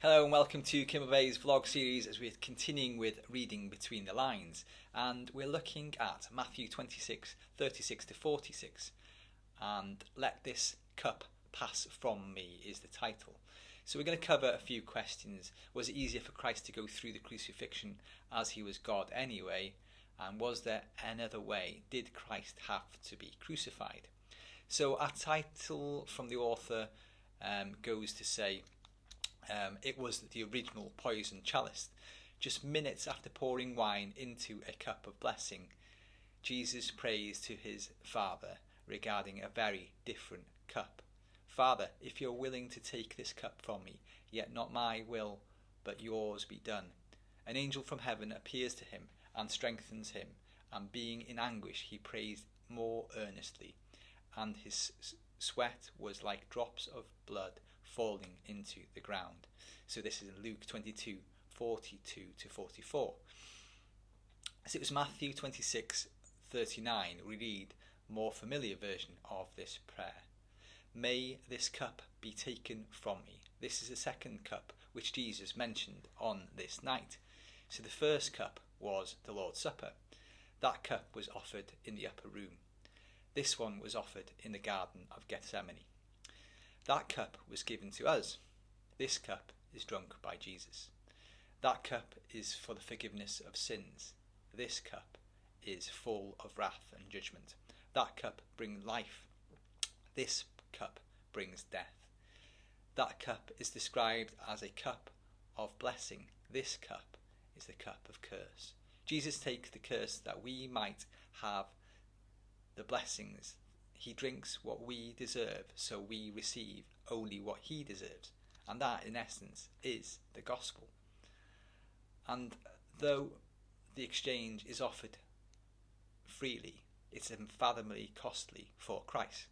Hello and welcome to Kim Bay's vlog series as we're continuing with reading between the lines, and we're looking at Matthew 26:36 to 46, and Let This Cup Pass From Me is the title. So we're going to cover a few questions. Was it easier for Christ to go through the crucifixion as he was God anyway? And was there another way? Did Christ have to be crucified? So our title from the author goes to say, it was the original poison chalice. Just minutes after pouring wine into a cup of blessing, Jesus prays to his Father regarding a very different cup. Father, if you're willing to take this cup from me, yet not my will, but yours be done. An angel from heaven appears to him and strengthens him, and being in anguish he prays more earnestly, and his sweat was like drops of blood falling into the ground. So this is in Luke 22:42 to 44. As it was Matthew 26:39, we read more familiar version of this prayer. May this cup be taken from me. This is the second cup which Jesus mentioned on this night. So the first cup was the Lord's Supper. That cup was offered in the upper room. This one was offered in the Garden of Gethsemane. That cup was given to us. This cup is drunk by Jesus. That cup is for the forgiveness of sins. This cup is full of wrath and judgment. That cup brings life. This cup brings death. That cup is described as a cup of blessing. This cup is the cup of curse. Jesus takes the curse that we might have the blessings. He drinks what we deserve, so we receive only what he deserves. And that, in essence, is the gospel. And though the exchange is offered freely, it's unfathomably costly for Christ.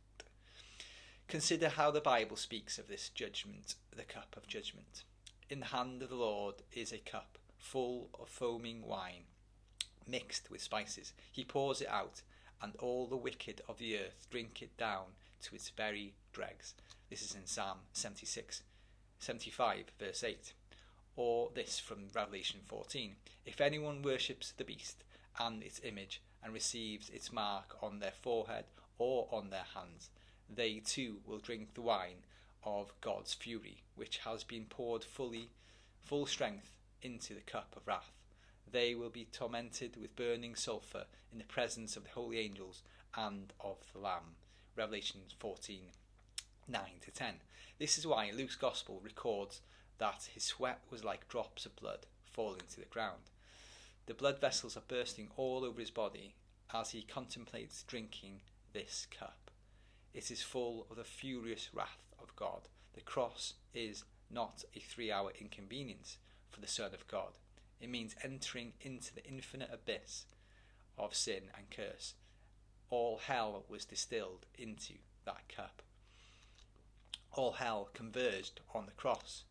Consider how the Bible speaks of this judgment, the cup of judgment. In the hand of the Lord is a cup full of foaming wine, mixed with spices. He pours it out, and all the wicked of the earth drink it down to its very dregs. This is in Psalm 75 verse 8. Or this from Revelation 14. If anyone worships the beast and its image and receives its mark on their forehead or on their hands, they too will drink the wine of God's fury, which has been poured full strength into the cup of wrath. They will be tormented with burning sulphur in the presence of the holy angels and of the Lamb. Revelation 14:9 to 10. This is why Luke's Gospel records that his sweat was like drops of blood falling to the ground. The blood vessels are bursting all over his body as he contemplates drinking this cup. It is full of the furious wrath of God. The cross is not a 3-hour inconvenience for the Son of God. It means entering into the infinite abyss of sin and curse. All hell was distilled into that cup. All hell converged on the cross.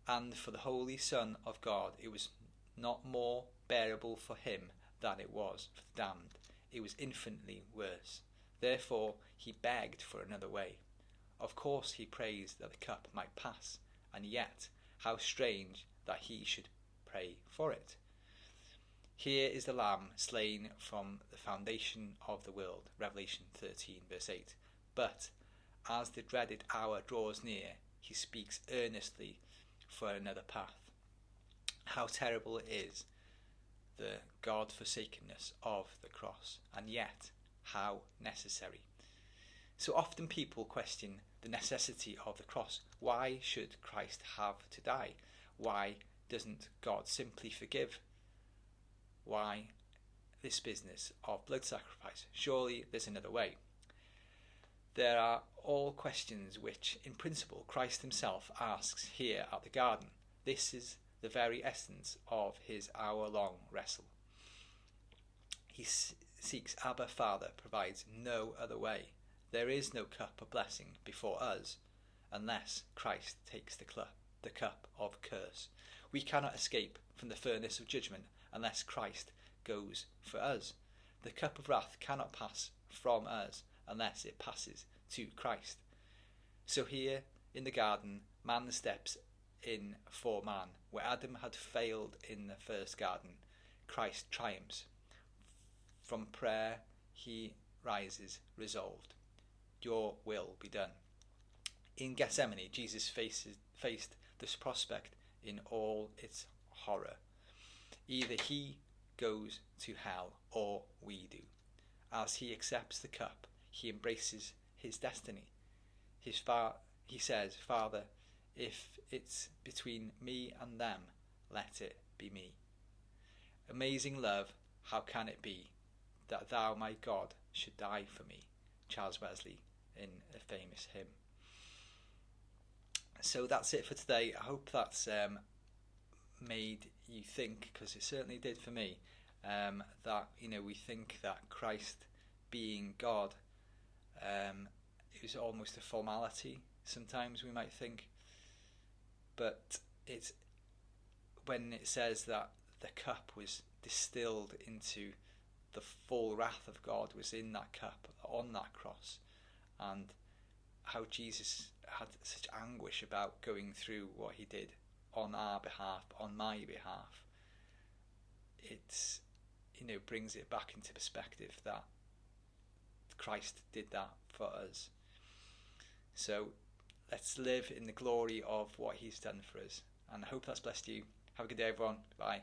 And for the Holy Son of God, it was not more bearable for him than it was for the damned. It was infinitely worse. Therefore, he begged for another way. Of course, he prays that the cup might pass, and yet, how strange that he should pray for it. Here is the Lamb slain from the foundation of the world, Revelation 13 verse 8. But as the dreaded hour draws near, he speaks earnestly for another path. How terrible it is, the God-forsakenness of the cross, and yet how necessary. So often people question the necessity of the cross. Why should Christ have to die? Why doesn't God simply forgive? Why this business of blood sacrifice? Surely there's another way. There are all questions which, in principle, Christ himself asks here at the garden. This is the very essence of his hour-long wrestle. He seeks Abba Father, provides no other way. There is no cup of blessing before us unless Christ takes the cup of curse. We cannot escape from the furnace of judgment unless Christ goes for us. The cup of wrath cannot pass from us unless it passes to Christ. So here in the garden, man steps for man. Where Adam had failed in the first garden, Christ triumphs. From prayer he rises resolved. Your will be done. In Gethsemane, Jesus faced this prospect in all its horror. Either he goes to hell or we do. As he accepts the cup, he embraces his destiny. He says, Father, if it's between me and them, let it be me. Amazing love, how can it be that thou, my God, should die for me? Charles Wesley in a famous hymn. So that's it for today. I hope that's made you think, because it certainly did for me, that we think that Christ being God is almost a formality. Sometimes we might think, but it's when it says that the cup was distilled into the full wrath of God was in that cup on that cross, and how Jesus had such anguish about going through what he did on our behalf, on my behalf. It's brings it back into perspective that Christ did that for us. So let's live in the glory of what he's done for us, and I hope that's blessed you. Have a good day, everyone. Bye.